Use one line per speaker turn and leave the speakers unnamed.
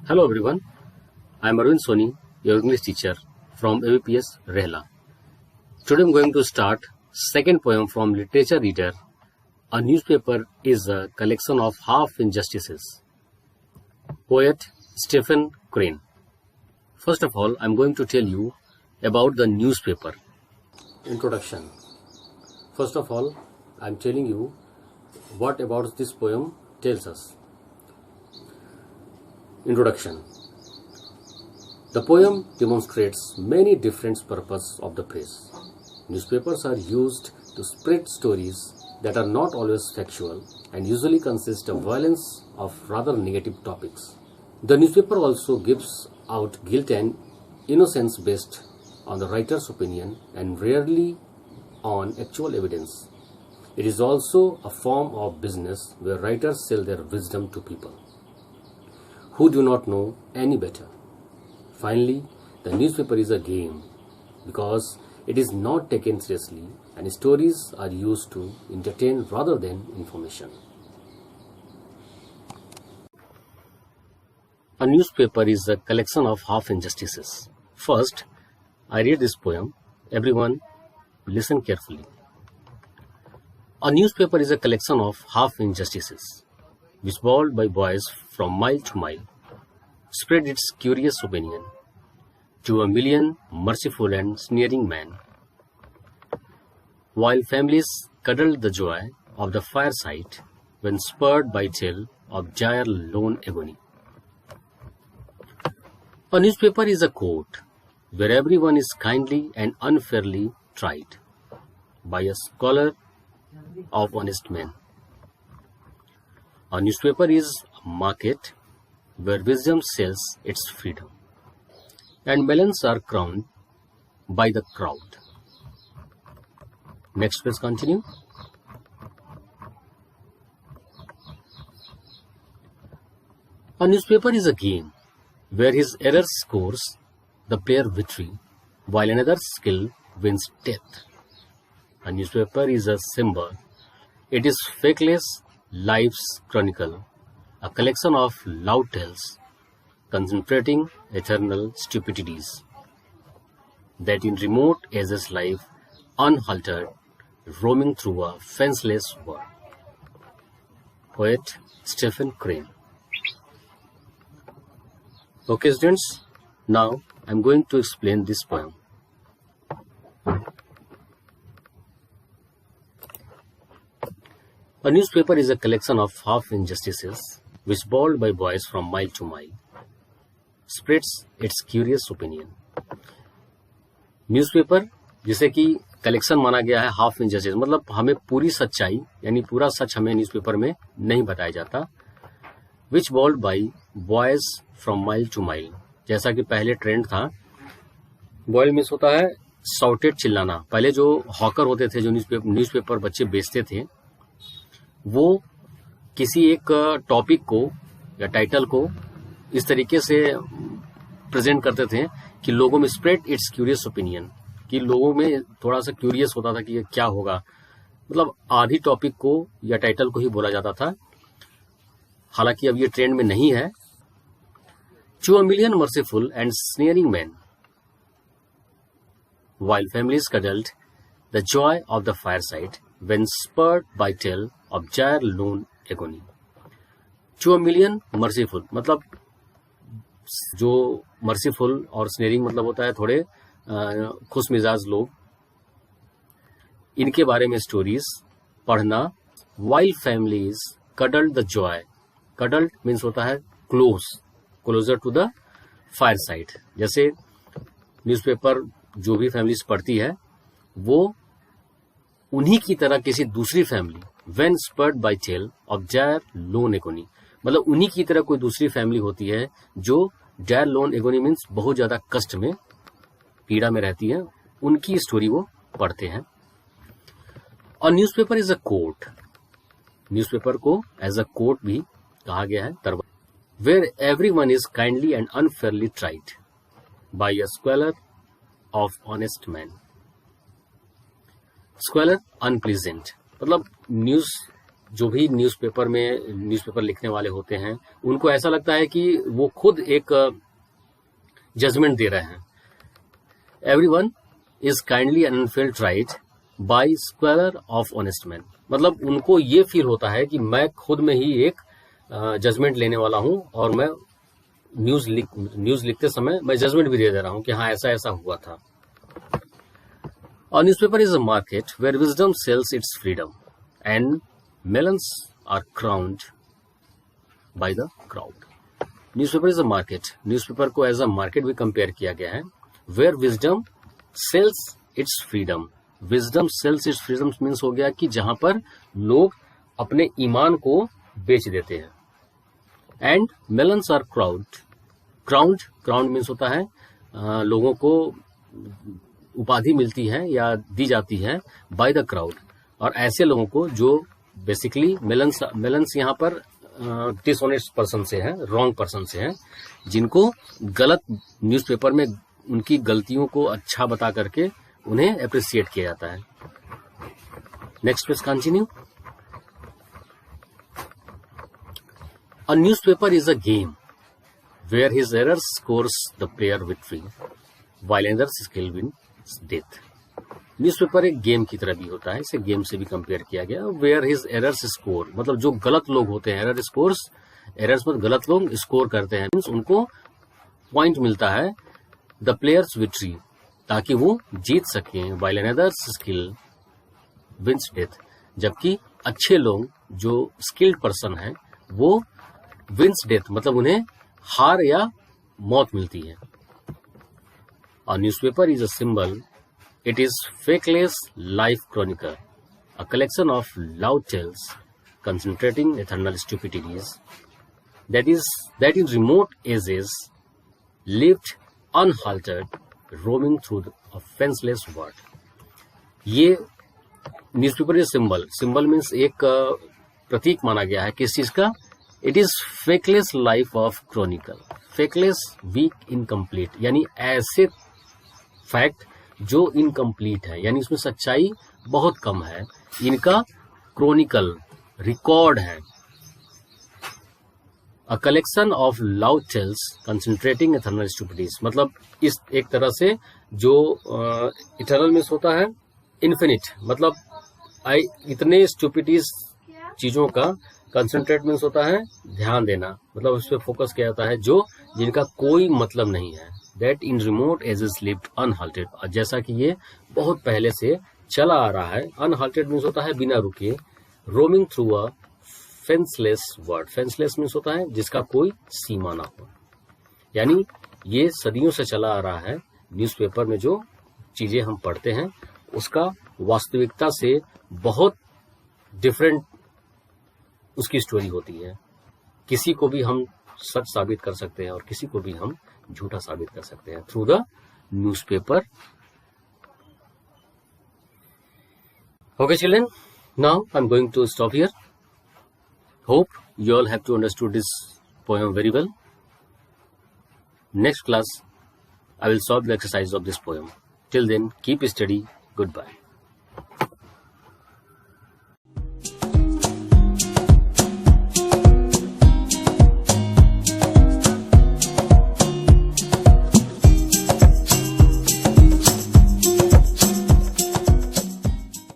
Hello everyone, I am Arvind Soni, your English teacher from ABPS Rehla. Today I am going to start second poem from Literature Reader. A newspaper is a collection of half injustices. Poet Stephen Crane. First of all, I am going to tell you about the newspaper. Introduction. First of all, I am telling you what about this poem tells us. Introduction. The poem demonstrates many different purposes of the press. Newspapers are used to spread stories that are not always factual and usually consist of violence of rather negative topics. The newspaper also gives out guilt and innocence based on the writer's opinion and rarely on actual evidence. It is also a form of business where writers sell their wisdom to people who do not know any better. Finally, the newspaper is a game because it is not taken seriously and stories are used to entertain rather than information. A newspaper is a collection of half injustices. First, I read this poem. Everyone, listen carefully. A newspaper is a collection of half injustices, whispered by boys from mile to mile, spread its curious opinion to a million merciful and sneering men, while families cuddled the joy of the fireside when spurred by tale of dire lone agony. A newspaper is a court where everyone is kindly and unfairly tried by a scholar of honest men. A newspaper is a market where wisdom sells its freedom, and melons are crowned by the crowd. Next, please continue. A newspaper is a game where his error scores the player victory, while another skill wins death. A newspaper is a symbol. It is fakeless life's chronicle, a collection of loud tales concentrating eternal stupidities that in remote ages life unhaltered, roaming through a fenceless world. Poet Stephen Crane. Okay students, now I am going to explain this poem. A newspaper is a collection of half injustices whispered by boys from mile to mile, spreads its curious opinion. Newspaper जिसे कि collection माना गया है half injustice, मतलब हमें पूरी सच्चाई यानी पूरा सच हमें न्यूज़पेपर में नहीं बताया जाता. Which bold by boys from mile to mile, जैसा कि पहले ट्रेंड था. बॉयल मिस होता है साउटेड, चिल्लाना. पहले जो हॉकर होते थे, जो न्यूज़पेपर बच्चे बेचते थे, वो किसी एक टॉपिक को या टाइटल को इस तरीके से प्रेजेंट करते थे कि लोगों में स्प्रेड इट्स क्यूरियस ओपिनियन, कि लोगों में थोड़ा सा क्यूरियस होता था कि ये क्या होगा. मतलब आधी टॉपिक को या टाइटल को ही बोला जाता था. हालांकि अब ये ट्रेंड में नहीं है. To a million merciful and snaring man, while families cuddled the joy of the fireside when spurred by tale of dire lone agony. To a million merciful, मतलब जो मर्सीफुल और स्नेरिंग मतलब होता है थोड़े खुश मिजाज लोग, इनके बारे में स्टोरीज पढ़ना. while families cuddled the joy, cuddled means होता है close, closer to the fireside. जैसे न्यूज़पेपर जो भी फैमिलीज पढ़ती है वो उन्हीं की तरह किसी दूसरी family, when spurred by tale of dire lone agony, मतलब उन्हीं की तरह कोई दूसरी फैमिली होती है जो डायर लोन एगोनी मीन्स बहुत ज्यादा कष्ट में, पीड़ा में रहती है, उनकी स्टोरी वो पढ़ते हैं. और newspaper is a court, newspaper को एज अ कोर्ट भी कहा गया है, दरबार, where everyone is kindly and unfairly tried by a squalor of honest man. Squalor unpleasant, मतलब न्यूज जो भी न्यूज़पेपर लिखने वाले होते हैं, उनको ऐसा लगता है कि वो खुद एक जजमेंट दे रहे हैं। Everyone is kindly and unfelled right by squalor of honest man, मतलब उनको ये फील होता है कि मैं खुद में ही एक जजमेंट लेने वाला हूं और मैं न्यूज लिखते समय मैं जजमेंट भी दे रहा हूं कि हाँ ऐसा ऐसा हुआ था। A newspaper is a market where wisdom sells its freedom and melons are crowned by the crowd. Newspaper is a market. Newspaper को as a market भी कंपेयर किया गया है। Where wisdom sells its freedom. Wisdom sells its freedom means हो गया कि जहां पर लोग अपने ईमान को बेच देते हैं। And melons are crowned means होता है लोगों को उपाधि मिलती है या दी जाती है बाय द क्राउड, और ऐसे लोगों को जो बेसिकली मेलन्स यहाँ पर डिसऑनेस्ट पर्सन से है, रॉन्ग पर्सन से है, जिनको गलत न्यूज़पेपर में उनकी गलतियों को अच्छा बता करके उन्हें अप्रिशिएट किया जाता है। Next page continue. A newspaper is a game where his errors scores the player victory while others skill win death. Newspaper एक गेम की तरह भी होता है, इसे गेम से भी कंपेयर किया गया। वेयर हिज एरर्स स्कोर, मतलब जो गलत लोग होते हैं, एरर्स मतलब गलत लोग स्कोर करते हैं, मींस उनको पॉइंट मिलता है, द प्लेयर्स विक्ट्री, ताकि वो जीत सकें, while others skill wins death, जबकि अच्छे लोग जो स्किल्ड पर्सन है वो विंस डेथ, मतलब उन्हें हार या मौत मिलती है। A newspaper is a symbol. It is fakeless life chronicle, a collection of loud tales concentrating eternal stupidities that in remote ages lived unhaltered, roaming through a fenceless world. ये newspaper symbol means एक प्रतीक माना गया है किस चीज का? It is feckless life of chronicle. Feckless, weak, incomplete, यानी ऐसे फैक्ट जो इनकम्प्लीट है, यानी इसमें सच्चाई बहुत कम है, इनका क्रॉनिकल रिकॉर्ड है। A collection of loud tales concentrating eternal stupidities, मतलब इस एक तरह से जो इटर्नल मीन्स होता है इन्फिनिट, मतलब इतने स्टुपिडिटीज चीजों का, कंसंट्रेट मीन्स होता है ध्यान देना, मतलब उस पर फोकस किया जाता है, जो जिनका कोई मतलब नहीं है। That in remote ages lived unhalted, जैसा कि ये बहुत पहले से चला आ रहा है। अनहाल्टेड मीन्स होता है बिना रुके। Roaming through a fenceless world, fenceless means होता है जिसका कोई सीमा ना हो, यानी ये सदियों से चला आ रहा है। न्यूज़पेपर में जो चीजें हम पढ़ते हैं उसका वास्तविकता से बहुत डिफरेंट उसकी स्टोरी होती है। किसी को भी हम सच साबित कर सकते हैं और किसी को भी हम झूठा साबित कर सकते हैं through the newspaper. Okay, children, now I'm going to stop here. Hope you all have to understood this poem very well. Next class, I will solve the exercise of this poem. Till then, keep study. Goodbye.